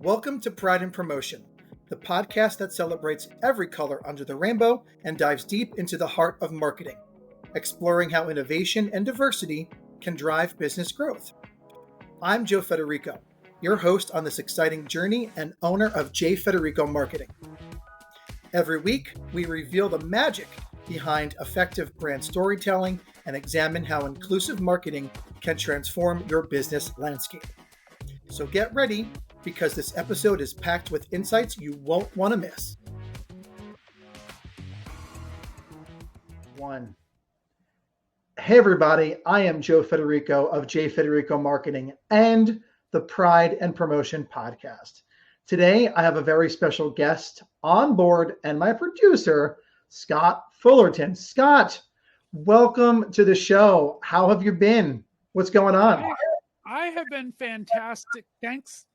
Welcome to Pride and Promotion, the podcast that celebrates every color under the rainbow and dives deep into the heart of marketing, exploring how innovation and diversity can drive business growth. I'm Joe Federico, your host on this exciting journey and owner of J. Federico Marketing. Every week, we reveal the magic behind effective brand storytelling and examine how inclusive marketing can transform your business landscape. So get ready, because this episode is packed with insights you won't want to miss. Hey everybody, I am Joe Federico of J. Federico Marketing and the Pride and Promotion podcast. Today, I have a very special guest on board and my producer, Scott Fullerton. Scott, welcome to the show. How have you been? What's going on? I have been fantastic. Thanks.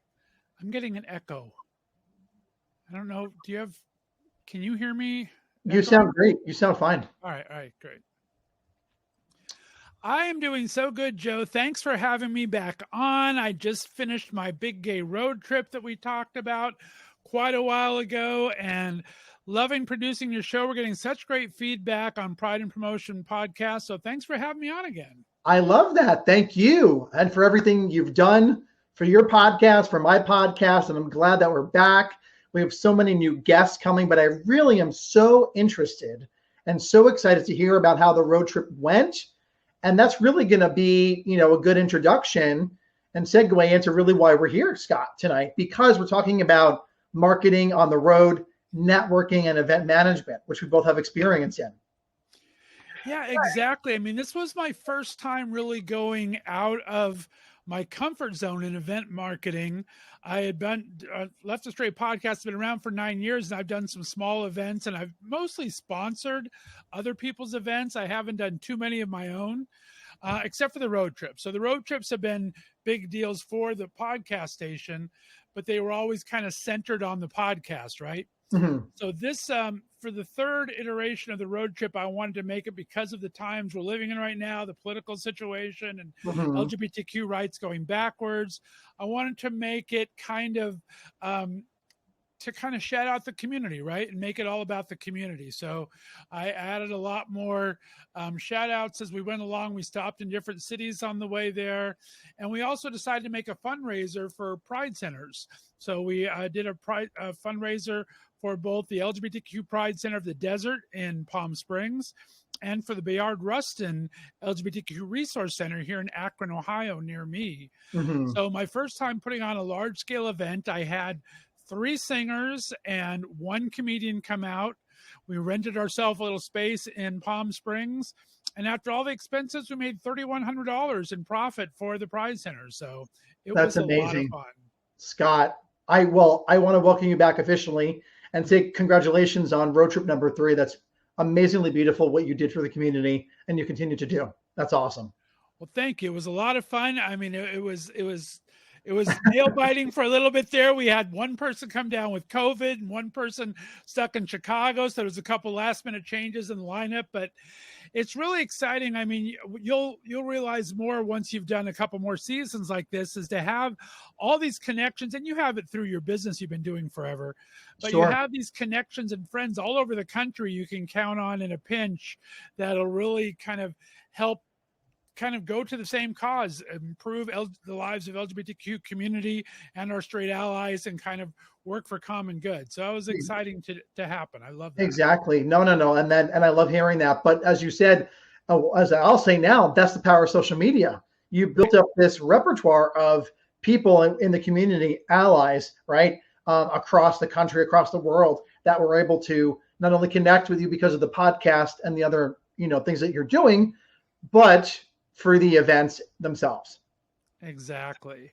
I'm getting an echo. I don't know. Can you hear me? You sound great. You sound fine. All right, great. I am doing so good, Joe. Thanks for having me back on. I just finished my big gay road trip that we talked about quite a while ago and loving producing your show. We're getting such great feedback on Pride and Promotion podcast. So thanks for having me on again. I love that. Thank you. And for everything you've done for your podcast, for my podcast. And I'm glad that we're back. We have so many new guests coming, but I really am so interested and so excited to hear about how the road trip went. And that's really going to be, a good introduction and segue into really why we're here, Scott, tonight, because we're talking about marketing on the road, networking, and event management, which we both have experience in. Yeah, exactly. I mean, this was my first time really going out of my comfort zone in event marketing. I had been Left a Straight podcast has been around for 9 years, and I've done some small events, and I've mostly sponsored other people's events. I haven't done too many of my own, except for the road trips. So the road trips have been big deals for the podcast station, but they were always kind of centered on the podcast, right? Mm-hmm. So this, for the third iteration of the road trip, I wanted to make it because of the times we're living in right now, the political situation and LGBTQ rights going backwards. I wanted to make it kind of shout out the community, right? And make it all about the community. So I added a lot more shout outs as we went along. We stopped in different cities on the way there. And we also decided to make a fundraiser for Pride Centers. So we did a fundraiser for both the LGBTQ Pride Center of the Desert in Palm Springs and for the Bayard Rustin LGBTQ Resource Center here in Akron, Ohio, near me. Mm-hmm. So my first time putting on a large-scale event, I had 3 singers and 1 comedian come out. We rented ourselves a little space in Palm Springs. And after all the expenses, we made $3,100 in profit for the Pride Center. So That's was amazing. A lot of fun. Scott, I want to welcome you back officially and say congratulations on road trip number 3. That's amazingly beautiful what you did for the community and you continue to do. That's awesome. Well, thank you. It was a lot of fun. I mean, it was nail biting for a little bit there. We had one person come down with COVID and one person stuck in Chicago. So there was a couple last minute changes in the lineup, but it's really exciting. I mean, you'll realize more once you've done a couple more seasons like this, is to have all these connections, and you have it through your business you've been doing forever, but Sure. You have these connections and friends all over the country you can count on in a pinch that'll really kind of help go to the same cause, improve the lives of LGBTQ community and our straight allies, and kind of work for common good. So it was exciting to happen. I love that. Exactly. No. And I love hearing that. But as you said, as I'll say now, that's the power of social media. You built up this repertoire of people in the community, allies, right? Across the country, across the world, that were able to not only connect with you because of the podcast and the other, things that you're doing, but for the events themselves. Exactly.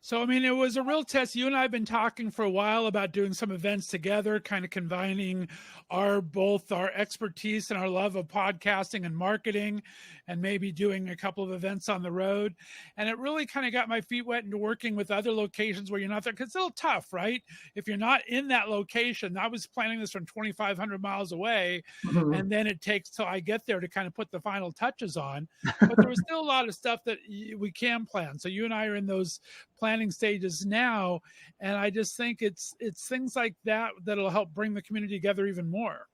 So, I mean, it was a real test. You and I have been talking for a while about doing some events together, kind of combining both our expertise and our love of podcasting and marketing, and maybe doing a couple of events on the road. And it really kind of got my feet wet into working with other locations where you're not there, because it's a little tough, right? If you're not in that location. I was planning this from 2,500 miles away, and then it takes till I get there to kind of put the final touches on. But there was still a lot of stuff that we can plan. So you and I are in those plans planning stages now. And I just think it's things like that that'll help bring the community together even more.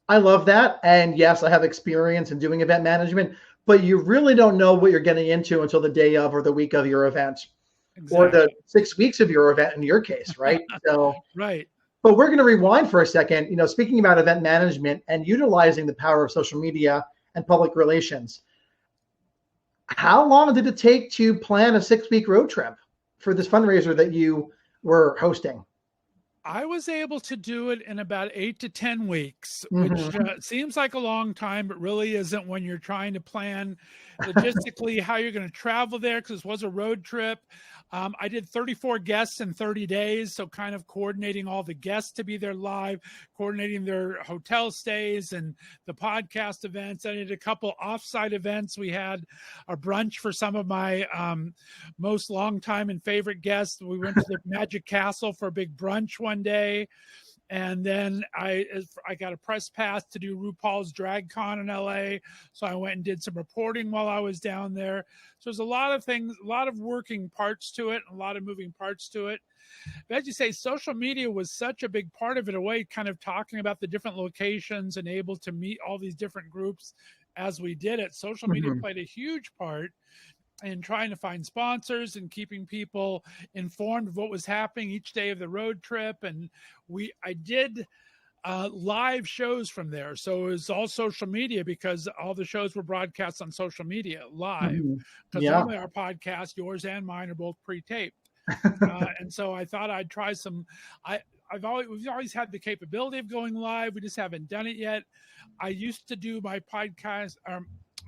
I love that. And yes, I have experience in doing event management, but you really don't know what you're getting into until the day of or the week of your event. Exactly. Or the 6 weeks of your event in your case, right? So, right. But we're going to rewind for a second. Speaking about event management and utilizing the power of social media and public relations, how long did it take to plan a 6-week road trip for this fundraiser that you were hosting? I was able to do it in about 8 to 10 weeks, which seems like a long time, but really isn't when you're trying to plan logistically how you're going to travel there, because this was a road trip. I did 34 guests in 30 days, so kind of coordinating all the guests to be there live, coordinating their hotel stays and the podcast events. I did a couple offsite events. We had a brunch for some of my most longtime and favorite guests. We went to the Magic Castle for a big brunch one day. And then I got a press pass to do RuPaul's Drag Con in LA. So I went and did some reporting while I was down there. So there's a lot of things, a lot of working parts to it, a lot of moving parts to it. But as you say, social media was such a big part of it, a way kind of talking about the different locations and able to meet all these different groups as we did it. Social media played a huge part in trying to find sponsors and keeping people informed of what was happening each day of the road trip. And I did live shows from there. So it was all social media, because all the shows were broadcast on social media live. Because normally our podcast, yours and mine, are both pre-taped. And so I thought I'd try some. We've always had the capability of going live. We just haven't done it yet. I used to do my podcast,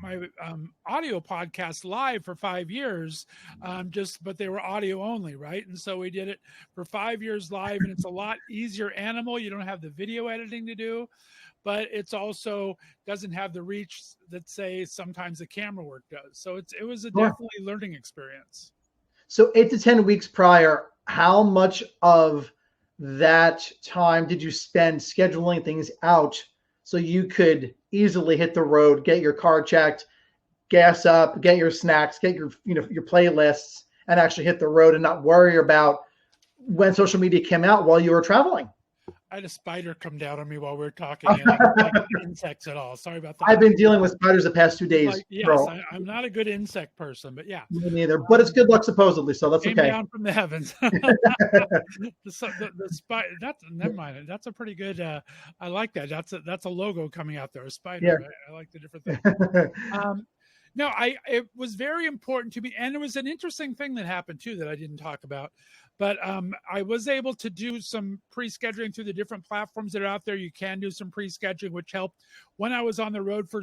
my audio podcast live for 5 years, but they were audio only, right? And so we did it for 5 years live, and it's a lot easier animal. You don't have the video editing to do, but it's also doesn't have the reach that, say, sometimes the camera work does. So it was a definitely learning experience. So 8 to 10 weeks prior, how much of that time did you spend scheduling things out so you could easily hit the road, get your car checked, gas up, get your snacks, get your playlists, and actually hit the road and not worry about when social media came out while you were traveling? I had a spider come down on me while we were talking. And I didn't like insects at all. Sorry about that. I've been dealing with spiders the past 2 days. I'm not a good insect person, but yeah. Me neither. But it's good luck supposedly, so that's came okay. Down from the heavens. The spider. Never mind. That's a pretty good. I like that. That's a logo coming out there. A spider. Yeah. Right? I like the different things. No, it was very important to me, and it was an interesting thing that happened too that I didn't talk about. But I was able to do some pre-scheduling through the different platforms that are out there. You can do some pre-scheduling, which helped when I was on the road for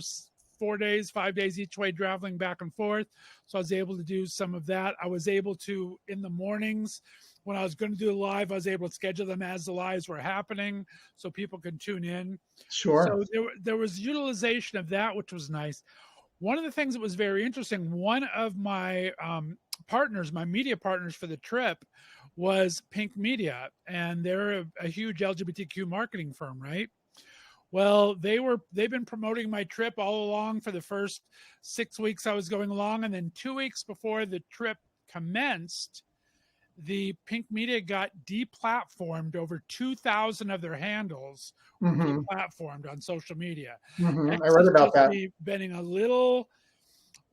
4 days, 5 days each way, traveling back and forth. So I was able to do some of that. I was able to, in the mornings, when I was going to do a live, I was able to schedule them as the lives were happening so people can tune in. Sure. So there was utilization of that, which was nice. One of the things that was very interesting, one of my partners, my media partners for the trip, was Pink Media, and they're a huge LGBTQ marketing firm, right? Well, they've been promoting my trip all along for the first 6 weeks I was going along, and then 2 weeks before the trip commenced, the Pink Media got deplatformed. Over 2,000 of their handles were deplatformed on social media. I read about that. Been a little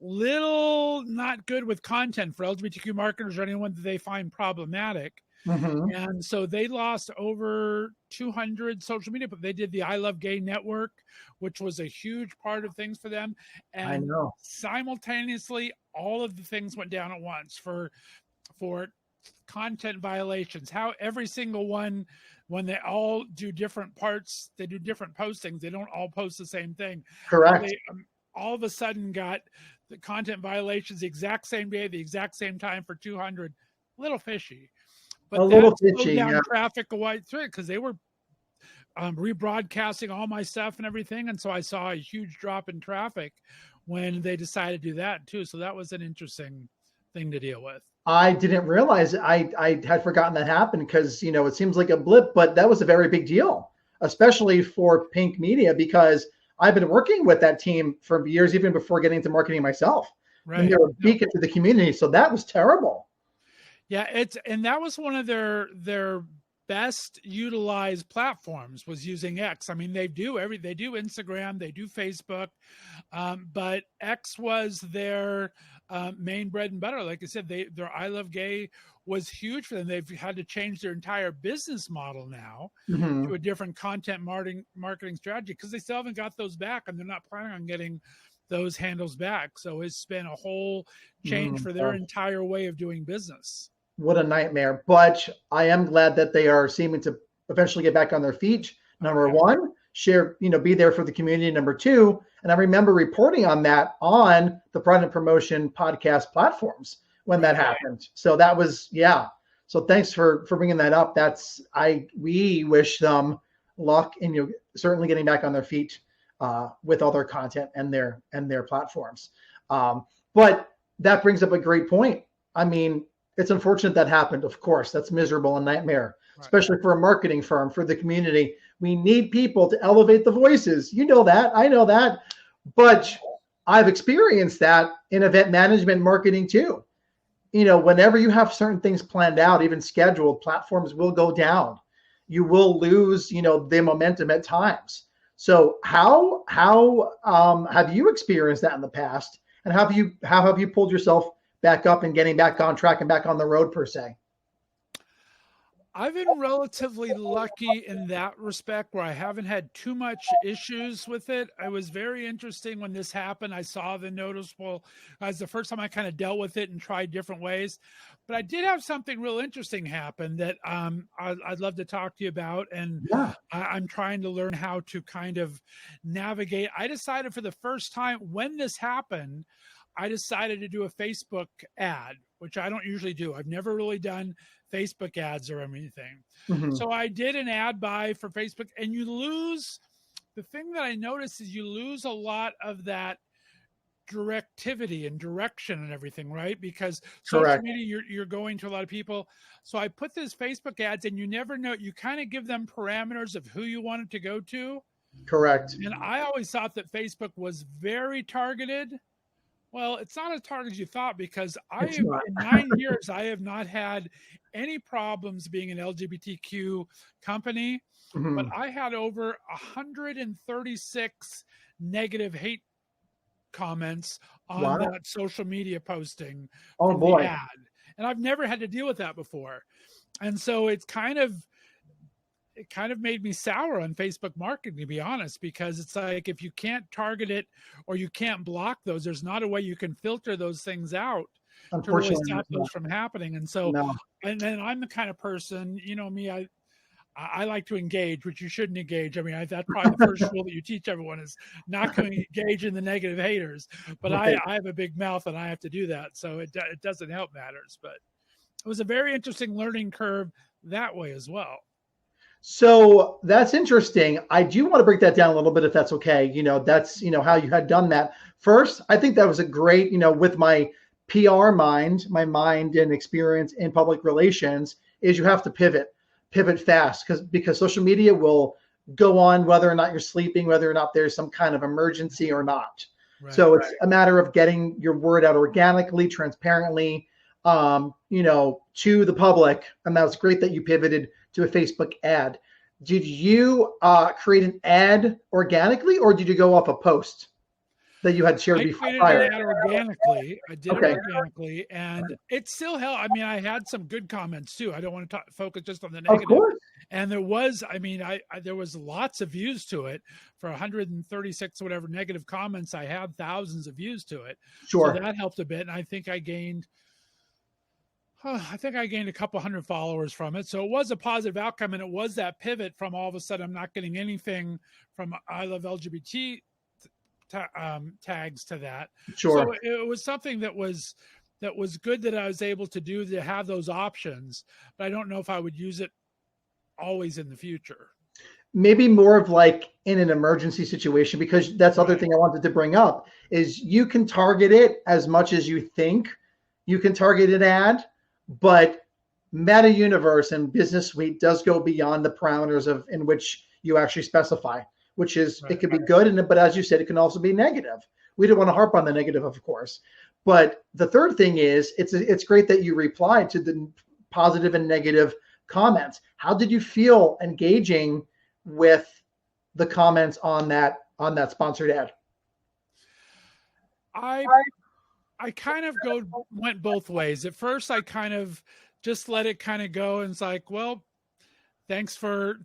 not good with content for LGBTQ marketers or anyone that they find problematic. And so they lost over 200 social media, but they did the I Love Gay Network, which was a huge part of things for them. And I know. Simultaneously, all of the things went down at once for content violations. How every single one, when they all do different parts, they do different postings. They don't all post the same thing. Correct. They all of a sudden got the content violations the exact same day, the exact same time for 200. Little fishy. But a little fishy, down traffic away through it because they were rebroadcasting all my stuff and everything. And so I saw a huge drop in traffic when they decided to do that too. So that was an interesting thing to deal with. I didn't realize I had forgotten that happened because, it seems like a blip, but that was a very big deal, especially for Pink Media, because I've been working with that team for years, even before getting into marketing myself. Right. And they were a beacon to the community. So that was terrible. Yeah, and that was one of their best utilized platforms, was using X. I mean, they do Instagram, they do Facebook, but X was their main bread and butter. Like I said, their I Love Gay was huge for them. They've had to change their entire business model now to a different content marketing strategy, because they still haven't got those back, and they're not planning on getting those handles back. So it's been a whole change for their entire way of doing business. What a nightmare. But I am glad that they are seeming to eventually get back on their feet. Number one, share, be there for the community. Number two, and I remember reporting on that on the Product Promotion podcast platforms when that happened. So that was, So thanks for bringing that up. We wish them luck in certainly getting back on their feet with all their content and their platforms. But that brings up a great point. I mean, it's unfortunate that happened. Of course, that's miserable and nightmare, especially for a marketing firm, for the community. We need people to elevate the voices. You know that. I know that. But I've experienced that in event management marketing too. Whenever you have certain things planned out, even scheduled, platforms will go down. You will lose, the momentum at times. So how have you experienced that in the past? And how have you pulled yourself back up and getting back on track and back on the road, per se? I've been relatively lucky in that respect, where I haven't had too much issues with it. It was very interesting when this happened. I saw the noticeable as the first time I kind of dealt with it and tried different ways. But I did have something real interesting happen that I'd love to talk to you about. And I'm trying to learn how to kind of navigate. I decided for the first time when this happened, I decided to do a Facebook ad, which I don't usually do. I've never really done Facebook ads or anything. So I did an ad buy for Facebook, and the thing that I noticed is you lose a lot of that directivity and direction and everything, right? Because social media, you're going to a lot of people. So I put this Facebook ads, and you never know, you kind of give them parameters of who you want it to go to. Correct. And I always thought that Facebook was very targeted. Well, it's not as targeted as you thought, because in 9 years, I have not had any problems being an LGBTQ company, but I had over 136 negative hate comments on that social media posting from the ad. And I've never had to deal with that before. And so it kind of made me sour on Facebook marketing, to be honest, because it's like, if you can't target it or you can't block those, there's not a way you can filter those things out to really stop those from happening. And so, and then I'm the kind of person, me, I like to engage, which you shouldn't engage. I mean, that's probably the first rule that you teach everyone, is not going to engage in the negative haters. But I have a big mouth, and I have to do that. So it doesn't help matters. But it was a very interesting learning curve that way as well. So that's interesting. I do want to break that down a little bit, if that's okay. That's, how you had done that. First, I think that was a great, with my PR mind, my mind and experience in public relations, is you have to pivot fast, because social media will go on whether or not you're sleeping, whether or not there's some kind of emergency or not. So it's a matter of getting your word out organically, transparently, to the public. And that was great that you pivoted to a Facebook ad. Did you create an ad organically, or did you go off a post that you had shared before? I created an ad organically. I did it organically, and it still held. I mean, I had some good comments too. I don't want to focus just on the negative. Of course. And there was, there was lots of views to it. For 136 whatever negative comments, I had thousands of views to it. Sure. So that helped a bit, and I think I gained a couple hundred followers from it. So it was a positive outcome, and it was that pivot from all of a sudden I'm not getting anything from I Love LGBT tags to that. Sure. So it was something that was good that I was able to do, to have those options, but I don't know if I would use it always in the future. Maybe more of like in an emergency situation, because that's the other thing I wanted to bring up, is you can target it as much as you think you can target an ad, but Meta Universe and Business Suite does go beyond the parameters in which you actually specify, which is it could be good, but as you said, it can also be negative. We don't want to harp on the negative, of course, But the third thing is it's great that you replied to the positive and negative comments. How did you feel engaging with the comments on that sponsored ad? I kind of went both ways. At first, I kind of just let it kind of go, and it's like, well, thanks for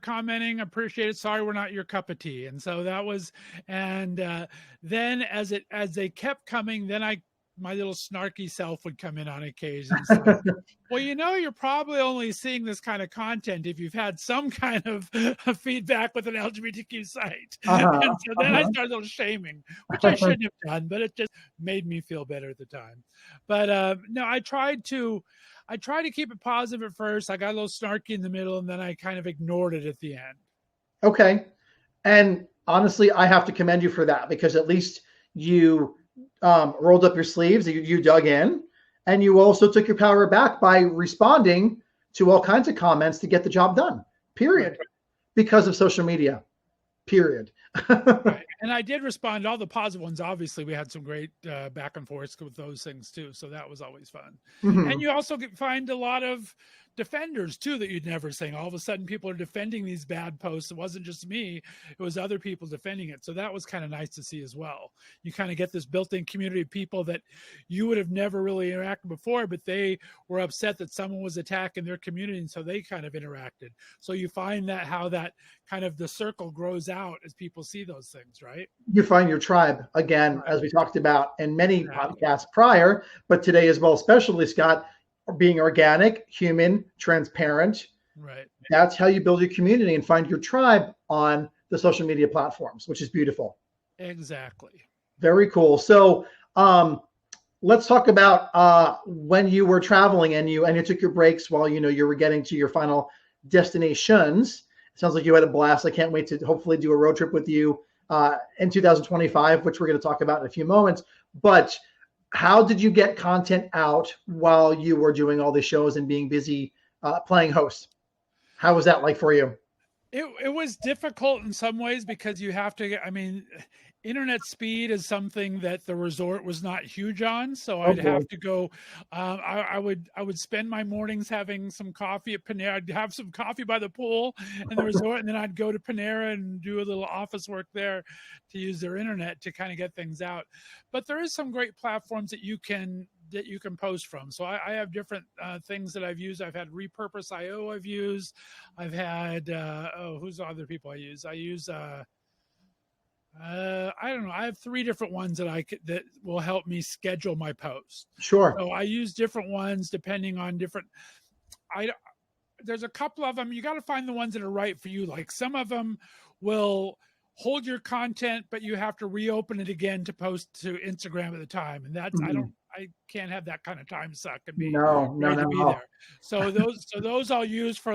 commenting. Appreciate it. Sorry, we're not your cup of tea. And so that was, and then as they kept coming, then my little snarky self would come in on occasion. So, well, you're probably only seeing this kind of content if you've had some kind of feedback with an LGBTQ site. And so then I started a little shaming, which I shouldn't have done, but it just made me feel better at the time. But no, I tried to keep it positive at first. I got a little snarky in the middle, and then I kind of ignored it at the end. Okay. And honestly, I have to commend you for that, because at least you rolled up your sleeves, you dug in, and you also took your power back by responding to all kinds of comments to get the job done, period, because of social media, period. Right. And I did respond to all the positive ones. Obviously, we had some great back and forth with those things too. So that was always fun. Mm-hmm. And you also find a lot of defenders too that you'd never seen. All of a sudden, people are defending these bad posts. It wasn't just me; it was other people defending it. So that was kind of nice to see as well. You kind of get this built-in community of people that you would have never really interacted before, but they were upset that someone was attacking their community, and so they kind of interacted. So you find that how that kind of the circle grows out as people see those things, right? You find your tribe again, right, as we talked about in many podcasts prior, but today as well, especially, Scott, being organic, human, transparent. Right. That's how you build your community and find your tribe on the social media platforms, which is beautiful. Exactly. Very cool. So let's talk about when you were traveling and you took your breaks while you were getting to your final destinations. It sounds like you had a blast. I can't wait to hopefully do a road trip with you in 2025, which we're going to talk about in a few moments. But how did you get content out while you were doing all the shows and being busy playing host? How was that like for you? It was difficult in some ways because you have to get, internet speed is something that the resort was not huge on. So I'd have to go, I would spend my mornings having some coffee at Panera. I'd have some coffee by the pool in the resort, and then I'd go to Panera and do a little office work there to use their internet to kind of get things out. But there is some great platforms that you can post from. So I have different things that I've used. I've had Repurpose.io I've used. I've had, who's the other people I use? I use, I don't know. I have 3 different ones that will help me schedule my post. Sure. So I use different ones depending on different. There's a couple of them. You got to find the ones that are right for you. Like some of them will hold your content, but you have to reopen it again to post to Instagram at the time. And that's, I can't have that kind of time suck and be ready to be there. So those I'll use for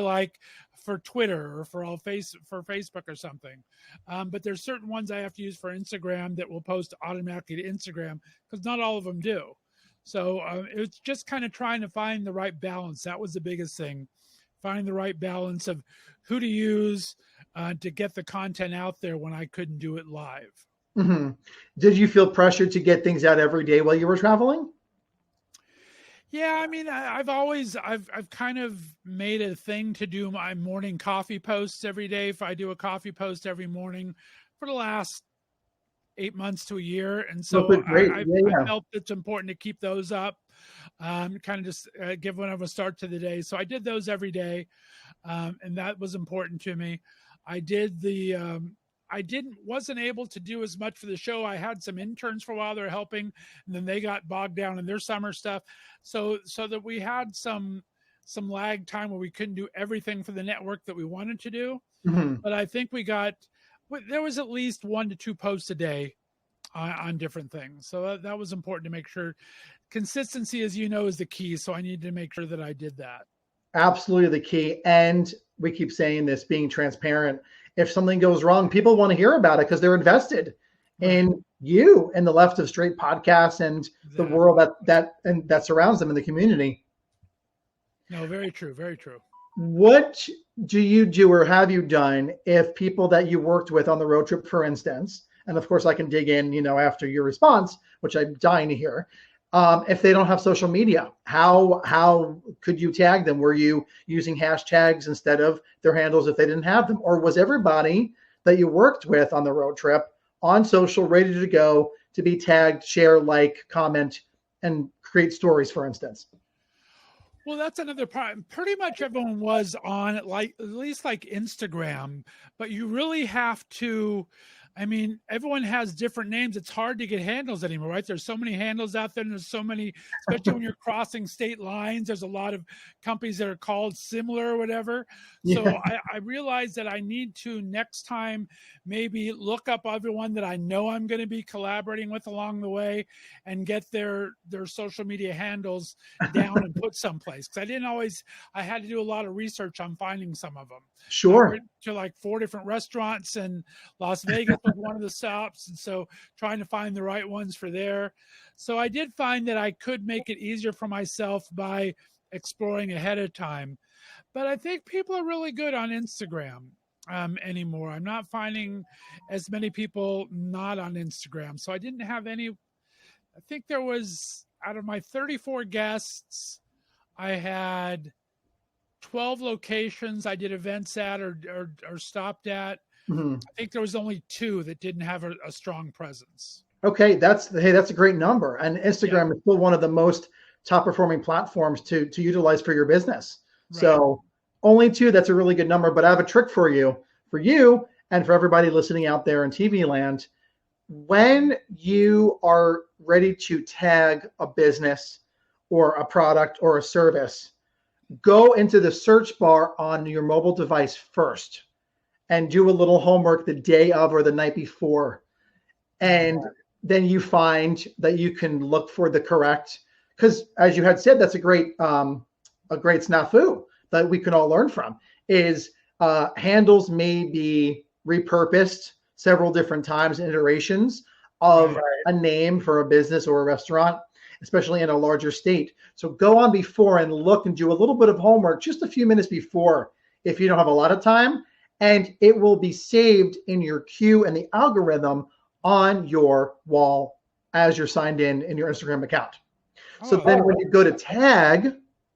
Twitter or for Facebook or something. But there's certain ones I have to use for Instagram that will post automatically to Instagram because not all of them do. So it's just kind of trying to find the right balance. That was the biggest thing. Finding the right balance of who to use to get the content out there when I couldn't do it live. Mm-hmm. Did you feel pressured to get things out every day while you were traveling? Yeah, I've kind of made a thing to do my morning coffee posts every day. If I do a coffee post every morning for the last 8 months to a year. And so I felt it's important to keep those up, kind of just give one of a start to the day. So I did those every day. And that was important to me. I did wasn't able to do as much for the show. I had some interns for a while. They're helping, and then they got bogged down in their summer stuff. So that we had some lag time where we couldn't do everything for the network that we wanted to do. Mm-hmm. But I think there was at least 1 to 2 posts a day on different things. So that was important to make sure. Consistency, as you know, is the key. So I needed to make sure that I did that. Absolutely the key. And we keep saying this, being transparent. If something goes wrong, people want to hear about it because they're invested in you and the Left of Straight podcast and the world that surrounds them in the community. No, very true. Very true. What do you do or have you done if people that you worked with on the road trip, for instance, and of course I can dig in, after your response, which I'm dying to hear. If they don't have social media, how could you tag them? Were you using hashtags instead of their handles if they didn't have them? Or was everybody that you worked with on the road trip on social, ready to go to be tagged, share, like, comment, and create stories, for instance? Well, that's another part. Pretty much everyone was on at least like Instagram, but you really have to. I mean, everyone has different names. It's hard to get handles anymore, right? There's so many handles out there, and there's so many, especially when you're crossing state lines. There's a lot of companies that are called similar or whatever. So Yeah. I realized that I need to next time maybe look up everyone that I know I'm going to be collaborating with along the way and get their social media handles down and put someplace. Because I had to do a lot of research on finding some of them. I Sure. went to like 4 different restaurants in Las Vegas was one of the stops. And so trying to find the right ones for there. So I did find that I could make it easier for myself by exploring ahead of time. But I think people are really good on Instagram anymore. I'm not finding as many people not on Instagram. So I didn't have any. I think there was, out of my 34 guests, I had 12 locations I did events at or stopped at. Mm-hmm. I think there was only 2 that didn't have a strong presence. Okay, that's a great number. And Instagram is still one of the most top performing platforms to utilize for your business. Right. So only 2, that's a really good number. But I have a trick for you and for everybody listening out there in TV land. When you are ready to tag a business or a product or a service, go into the search bar on your mobile device first and do a little homework the day of or the night before. And then you find that you can look for the correct, because as you had said, that's a great snafu that we can all learn from, is handles may be repurposed several different times, iterations of a name for a business or a restaurant, especially in a larger state. So go on before and look and do a little bit of homework just a few minutes before if you don't have a lot of time, and it will be saved in your queue and the algorithm on your wall as you're signed in your Instagram account. So then when you go to tag,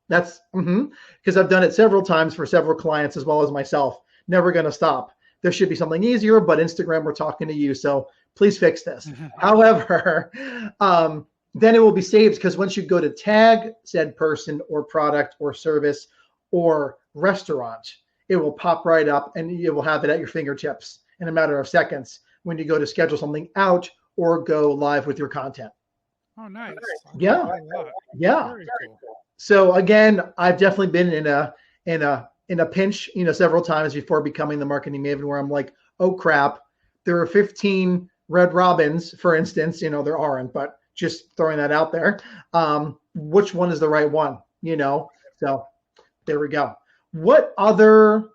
that's because I've done it several times for several clients as well as myself. Never going to stop. There should be something easier, but Instagram, we're talking to you, so please fix this. However, then it will be saved, because once you go to tag said person or product or service or restaurant, it will pop right up and you will have it at your fingertips in a matter of seconds when you go to schedule something out or go live with your content. Oh, nice. Yeah. Yeah. Very cool. So again, I've definitely been in a pinch, several times before becoming the marketing maven, where I'm like, oh crap, there are 15 red robins, for instance. There aren't, but just throwing that out there. Which one is the right one? So there we go. What other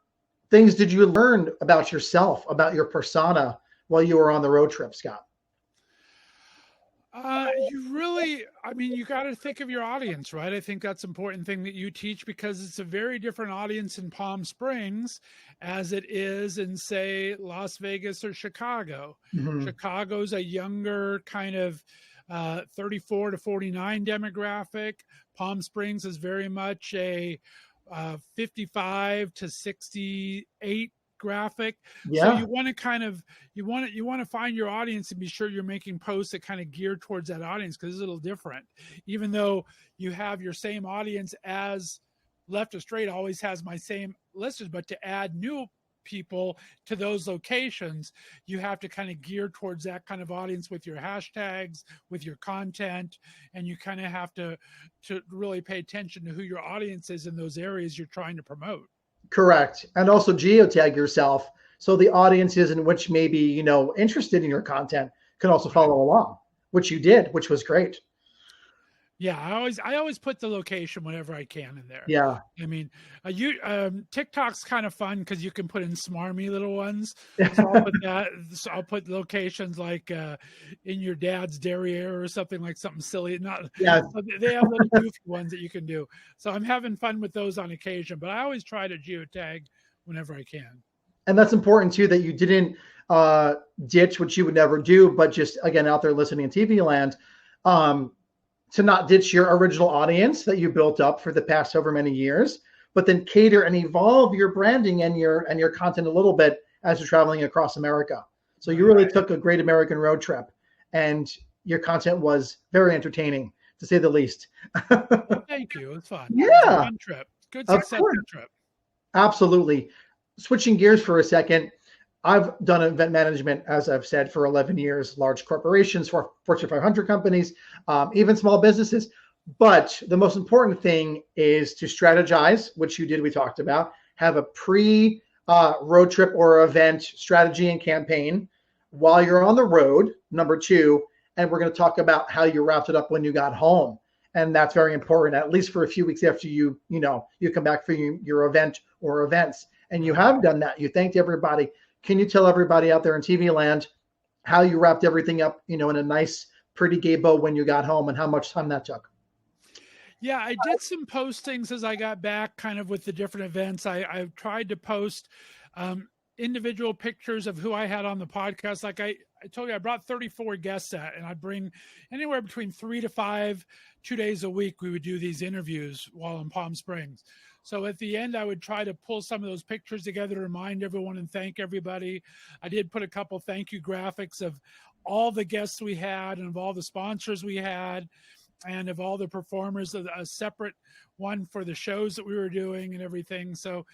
things did you learn about yourself, about your persona, while you were on the road trip, Scott? You got to think of your audience, right? I think that's an important thing that you teach, because it's a very different audience in Palm Springs as it is in, say, Las Vegas or Chicago. Mm-hmm. Chicago's a younger kind of 34 to 49 demographic. Palm Springs is very much a 55 to 68 graphic. Yeah. So you want to find your audience and be sure you're making posts that kind of gear towards that audience, because it's a little different. Even though you have your same audience as Left of Straight always has my same listeners, but to add new people to those locations, you have to kind of gear towards that kind of audience with your hashtags, with your content, and you kind of have to really pay attention to who your audience is in those areas you're trying to promote. Correct. And also geotag yourself, so the audiences in which may be, interested in your content can also follow along, which you did, which was great. Yeah, I always put the location whenever I can in there. Yeah. I mean, TikTok's kind of fun because you can put in smarmy little ones. So I'll put that. So I'll put locations like in your dad's derriere or something, like something silly. They have little goofy ones that you can do. So I'm having fun with those on occasion, but I always try to geotag whenever I can. And that's important too, that you didn't ditch, which you would never do, but just again out there listening in TV land, to not ditch your original audience that you built up for the past however many years, but then cater and evolve your branding and your content a little bit as you're traveling across America. So you really took a great American road trip, and your content was very entertaining, to say the least. Well, thank you. It was fun. Yeah. It was a fun trip. Good, successful trip. Absolutely. Switching gears for a second, I've done event management, as I've said, for 11 years, large corporations, for Fortune 500 companies, even small businesses. But the most important thing is to strategize, which you did, we talked about, have a road trip or event strategy and campaign while you're on the road, number two. And we're going to talk about how you wrapped it up when you got home. And that's very important, at least for a few weeks after you come back for your event or events. And you have done that. You thanked everybody. Can you tell everybody out there in TV land how you wrapped everything up, in a nice, pretty gay bow when you got home, and how much time that took? Yeah, I did some postings as I got back, kind of with the different events. I tried to post individual pictures of who I had on the podcast. Like I told you, I brought 34 guests and I'd bring anywhere between 3 to 5, 2 days a week. We would do these interviews while in Palm Springs. So at the end, I would try to pull some of those pictures together to remind everyone and thank everybody. I did put a couple thank you graphics of all the guests we had and of all the sponsors we had and of all the performers, a separate one for the shows that we were doing and everything. So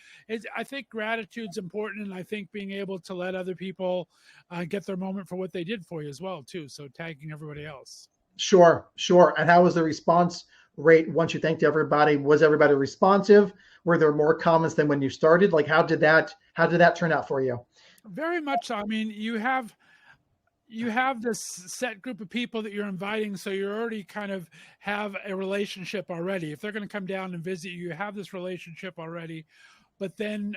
I think gratitude's important. And I think being able to let other people get their moment for what they did for you as well, too. So tagging everybody else. Sure. And how was the response rate once you thanked everybody? Was everybody responsive? Were there more comments than when you started? Like, how did that turn out for you? Very much so. I mean, you have this set group of people that you're inviting, so you already kind of have a relationship already. If they're going to come down and visit you, you have this relationship already. But then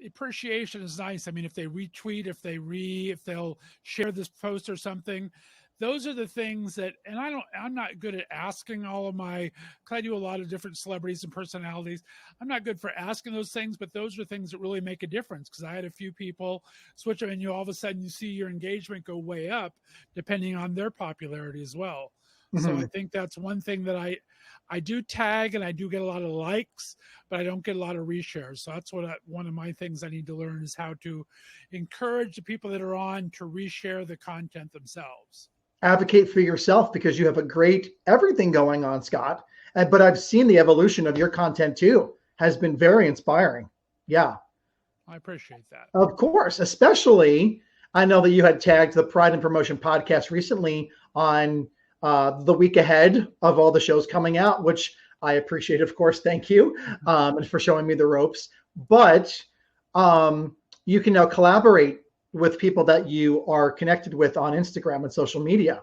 appreciation is nice. I mean, if they retweet, if they'll share this post or something, those are the things that, and I'm not good at asking all of because I do a lot of different celebrities and personalities. I'm not good for asking those things, but those are things that really make a difference, because I had a few people switch them and all of a sudden you see your engagement go way up depending on their popularity as well. Mm-hmm. So I think that's one thing that I do tag, and I do get a lot of likes, but I don't get a lot of reshares. So that's one of my things I need to learn is how to encourage the people that are on to reshare the content themselves. Advocate for yourself, because you have a great everything going on, Scott. But I've seen the evolution of your content too. Has been very inspiring. Yeah. I appreciate that. Of course. Especially, I know that you had tagged the Pride and Promotion podcast recently on the week ahead of all the shows coming out, which I appreciate, of course. Thank you. And for showing me the ropes. But you can now collaborate with people that you are connected with on Instagram and social media.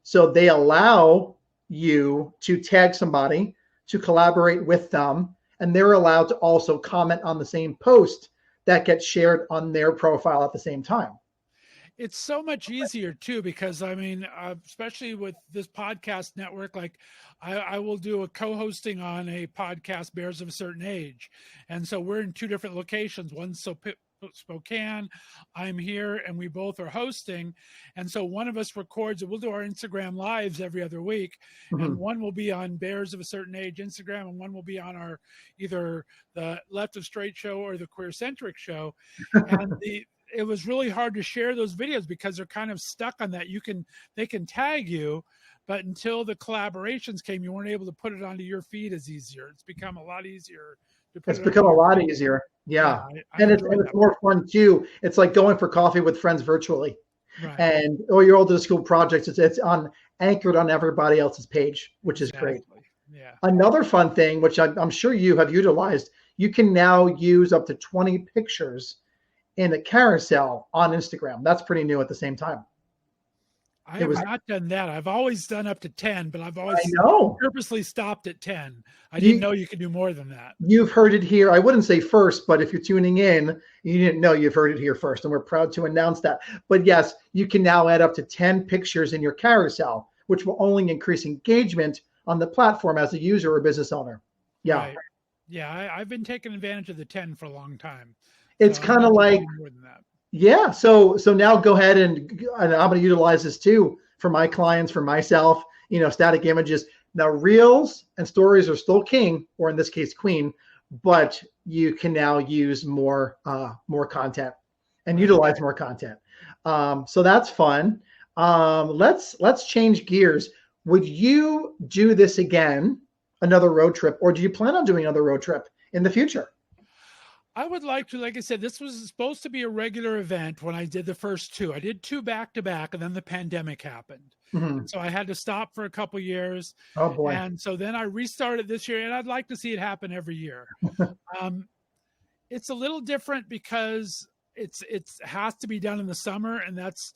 So they allow you to tag somebody, to collaborate with them, and they're allowed to also comment on the same post that gets shared on their profile at the same time. It's so much easier too, because I mean, especially with this podcast network, like I will do a co-hosting on a podcast, Bears of a Certain Age. And so we're in 2 different locations. One's Spokane, I'm here, and we both are hosting. And so one of us records it. We'll do our Instagram lives every other week. Mm-hmm. And one will be on Bears of a Certain Age Instagram, and one will be on our either the Left of Straight show or the Queer Centric show. And it was really hard to share those videos because they're kind of stuck on that. They can tag you, but until the collaborations came, you weren't able to put it onto your feed as easier. It's become a lot easier. It's become a lot easier. Yeah. And it's more fun too. It's like going for coffee with friends virtually. Right. And or your older school projects, it's anchored on everybody else's page, which is great. Yeah. Another fun thing, which I'm sure you have utilized, you can now use up to 20 pictures in a carousel on Instagram. That's pretty new at the same time. I have not done that. I've always done up to 10, but I've always purposely stopped at 10. I didn't know you could do more than that. You've heard it here. I wouldn't say first, but if you're tuning in, you didn't know, you've heard it here first. And we're proud to announce that. But yes, you can now add up to 10 pictures in your carousel, which will only increase engagement on the platform as a user or business owner. Yeah. Right. Yeah, I've been taking advantage of the 10 for a long time. It's So kind of like, more than that. yeah. So now go ahead and I'm going to utilize this too for my clients, for myself, static images. Now reels and stories are still king, or in this case, queen, but you can now use more content and utilize more content. So that's fun. Let's change gears. Would you do this again, another road trip, or do you plan on doing another road trip in the future? I would like to, like I said, this was supposed to be a regular event when I did the first two. I did two back to back, and then the pandemic happened. Mm-hmm. So I had to stop for a couple years. Oh boy. And so then I restarted this year, and I'd like to see it happen every year. It's a little different because it has to be done in the summer, and that's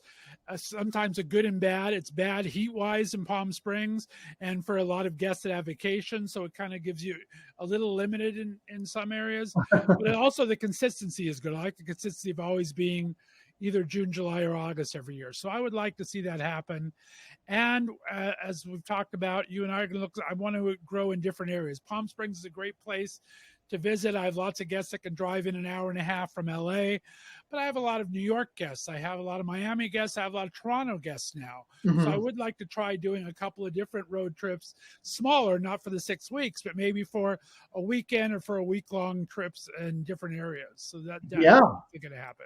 sometimes a good and bad. It's bad heat wise in Palm Springs, and for a lot of guests that have vacation, so it kind of gives you a little limited in some areas. But also the consistency is good. I like the consistency of always being either June, July, or August every year. So I would like to see that happen. And as we've talked about, you and I are going to look. I want to grow in different areas. Palm Springs is a great place to visit. I have lots of guests that can drive in an hour and a half from LA, but I have a lot of New York guests. I have a lot of Miami guests. I have a lot of Toronto guests now. Mm-hmm. So I would like to try doing a couple of different road trips, smaller, not for the 6 weeks, but maybe for a weekend or for a week-long trips in different areas. So that's going to happen.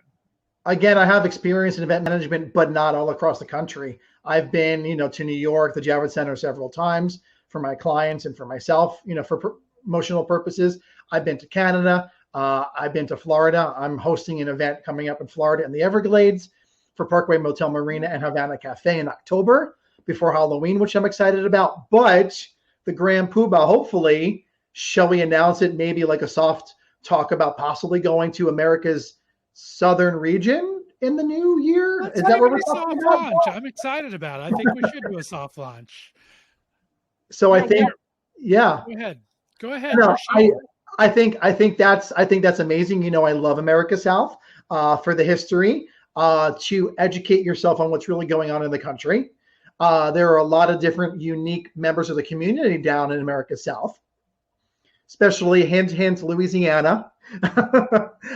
Again, I have experience in event management, but not all across the country. I've been, to New York, the Javits Center several times for my clients and for myself, for promotional purposes. I've been to Canada. I've been to Florida. I'm hosting an event coming up in Florida in the Everglades for Parkway Motel Marina and Havana Cafe in October before Halloween, which I'm excited about. But the Grand Poobah, hopefully, shall we announce it, maybe like a soft talk about possibly going to America's southern region in the new year? Is that what we're talking about? Launch. I'm excited about it. I think we should do a soft launch. So I think, yeah. Go ahead. No, I think that's amazing. I love America South for the history, to educate yourself on what's really going on in the country. There are a lot of different unique members of the community down in America South, especially hint, Louisiana.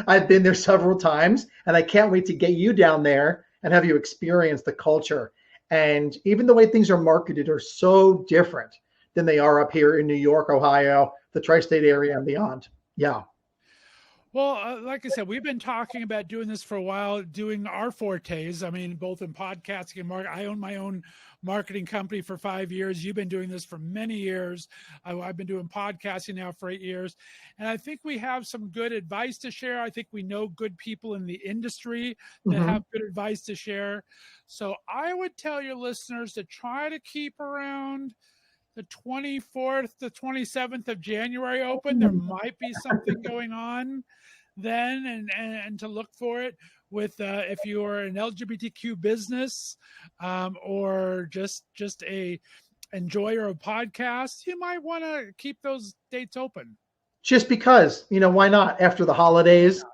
I've been there several times, and I can't wait to get you down there and have you experience the culture. And even the way things are marketed are so different than they are up here in New York, Ohio, the tri-state area and beyond. Yeah. Well, like I said, we've been talking about doing this for a while, doing our fortes. I mean, both in podcasting and marketing. I own my own marketing company for 5 years. You've been doing this for many years. I've been doing podcasting now for 8 years. And I think we have some good advice to share. I think we know good people in the industry that have good advice to share. So I would tell your listeners to try to keep around the 24th to 27th of January open. There might be something going on then, and to look for it with if you're an LGBTQ business or just a enjoyer of podcasts, you might want to keep those dates open. Just because, why not? After the holidays,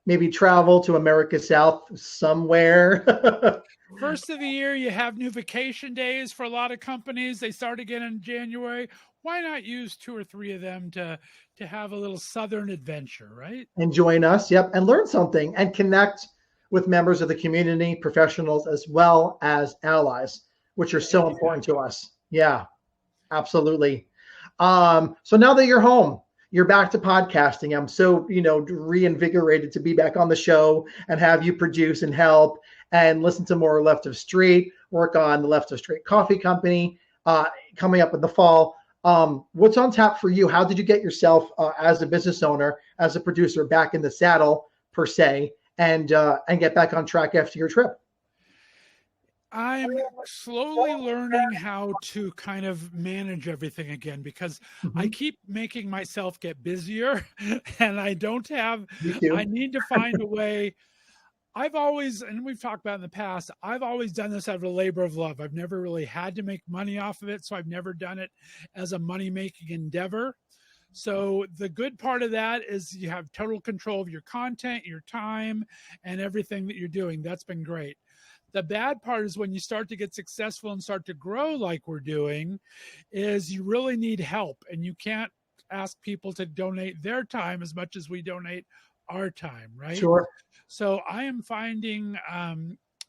maybe travel to America South somewhere. First of the year, you have new vacation days for a lot of companies. They start again in January. Why not use 2 or 3 of them to have a little Southern adventure, right? And join us, yep, and learn something and connect with members of the community, professionals, as well as allies, which are so important to us. Yeah, absolutely. So now that you're home, you're back to podcasting. I'm so, reinvigorated to be back on the show and have you produce and help and listen to more Left of Street, work on the Left of Street Coffee Company coming up in the fall. What's on tap for you? How did you get yourself as a business owner, as a producer, back in the saddle per se, and get back on track after your trip? I'm slowly learning how to kind of manage everything again because I keep making myself get busier and I need to find a way. I've always, and we've talked about in the past, I've always done this out of a labor of love. I've never really had to make money off of it. So I've never done it as a money-making endeavor. So the good part of that is you have total control of your content, your time, and everything that you're doing. That's been great. The bad part is when you start to get successful and start to grow like we're doing, is you really need help. And you can't ask people to donate their time as much as we donate our time, right? Sure. So I am finding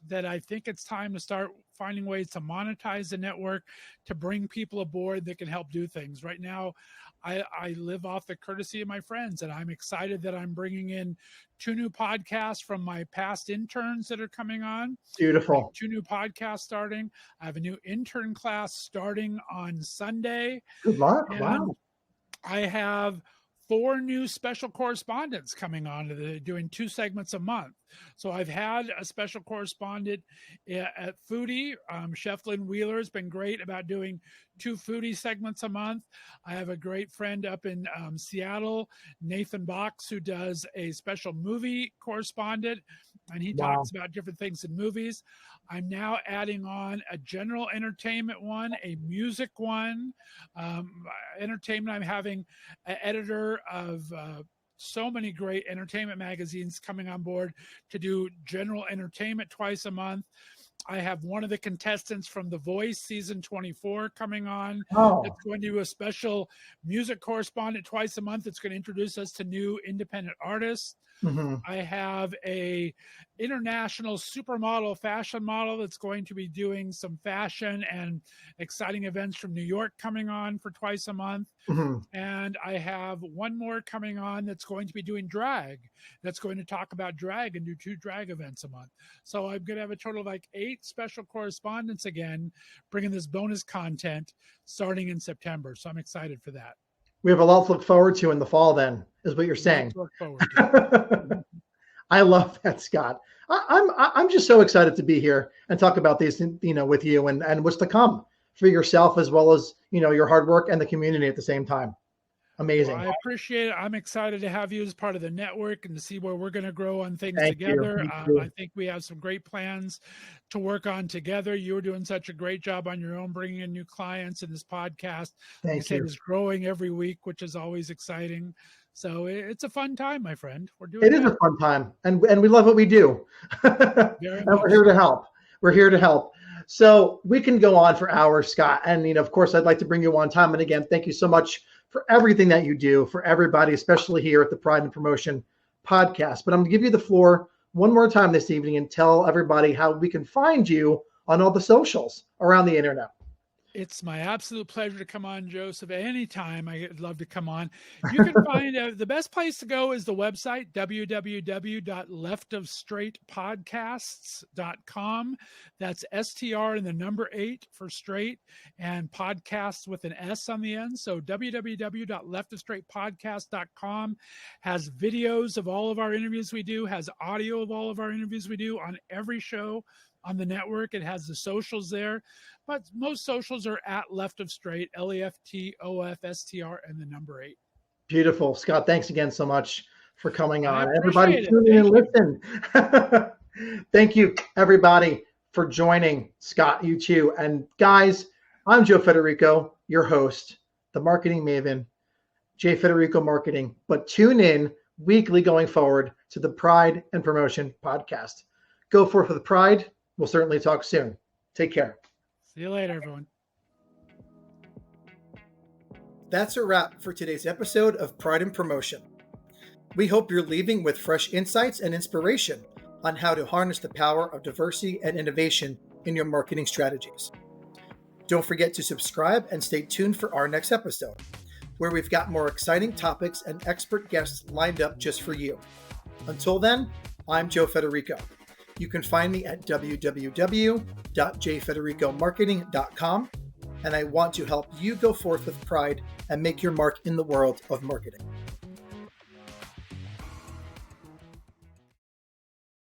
that I think it's time to start finding ways to monetize the network, to bring people aboard that can help do things. Right now, I live off the courtesy of my friends, and I'm excited that I'm bringing in 2 new podcasts from my past interns that are coming on. Beautiful. 2 new podcasts starting. I have a new intern class starting on Sunday. Good luck. And Wow. I have 4 new special correspondents coming on doing 2 segments a month. So I've had a special correspondent at Foodie. Chef Lynn Wheeler has been great about doing 2 Foodie segments a month. I have a great friend up in Seattle, Nathan Box, who does a special movie correspondent, and he talks about different things in movies. I'm now adding on a general entertainment one, a music one, entertainment. I'm having an editor of so many great entertainment magazines coming on board to do general entertainment twice a month. I have one of the contestants from The Voice season 24 coming on. It's going to do a special music correspondent twice a month. It's going to introduce us to new independent artists. Mm-hmm. I have a international supermodel fashion model that's going to be doing some fashion and exciting events from New York coming on for twice a month. Mm-hmm. And I have one more coming on that's going to be doing drag, that's going to talk about drag and do 2 drag events a month. So I'm going to have a total of like 8 special correspondents again, bringing this bonus content starting in September. So I'm excited for that. We have a lot to look forward to in the fall, then, is what you're saying. Look forward to. I love that, Scott. I'm just so excited to be here and talk about these, with you and what's to come for yourself, as well as, your hard work and the community at the same time. Amazing. Well, I appreciate it. I'm excited to have you as part of the network and to see where we're going to grow on things Thank together. you. I think we have some great plans to work on together. You're doing such a great job on your own, bringing in new clients, and this podcast, Thank you. is growing every week, which is always exciting. So it's a fun time, my friend. We're doing it. It is a fun time, and we love what we do. And we're here to help. We're here to help. So we can go on for hours, Scott. And, of course, I'd like to bring you on time. And again, thank you so much for everything that you do for everybody, especially here at the Pride and Promotion podcast. But I'm going to give you the floor one more time this evening and tell everybody how we can find you on all the socials around the internet. It's my absolute pleasure to come on, Joseph. Anytime I'd love to come on. You can find the best place to go is the website, www.leftofstraightpodcasts.com. That's STR and the number 8 for straight, and podcasts with an S on the end. So www.leftofstraightpodcast.com has videos of all of our interviews we do, has audio of all of our interviews we do on every show on the network. It has the socials there, but most socials are at Left of Straight, LEFTOFSTR and the number 8. Beautiful. Scott, thanks again so much for coming on. Everybody tune in and listen. Thank you, everybody, for joining. Scott, you too. And guys, I'm Joe Federico, your host, the marketing maven, J Federico Marketing. But tune in weekly going forward to the Pride and Promotion podcast. Go forth with pride. We'll certainly talk soon. Take care. See you later, everyone. That's a wrap for today's episode of Pride and Promotion. We hope you're leaving with fresh insights and inspiration on how to harness the power of diversity and innovation in your marketing strategies. Don't forget to subscribe and stay tuned for our next episode, where we've got more exciting topics and expert guests lined up just for you. Until then, I'm Joe Federico. You can find me at www.jfedericomarketing.com, and I want to help you go forth with pride and make your mark in the world of marketing.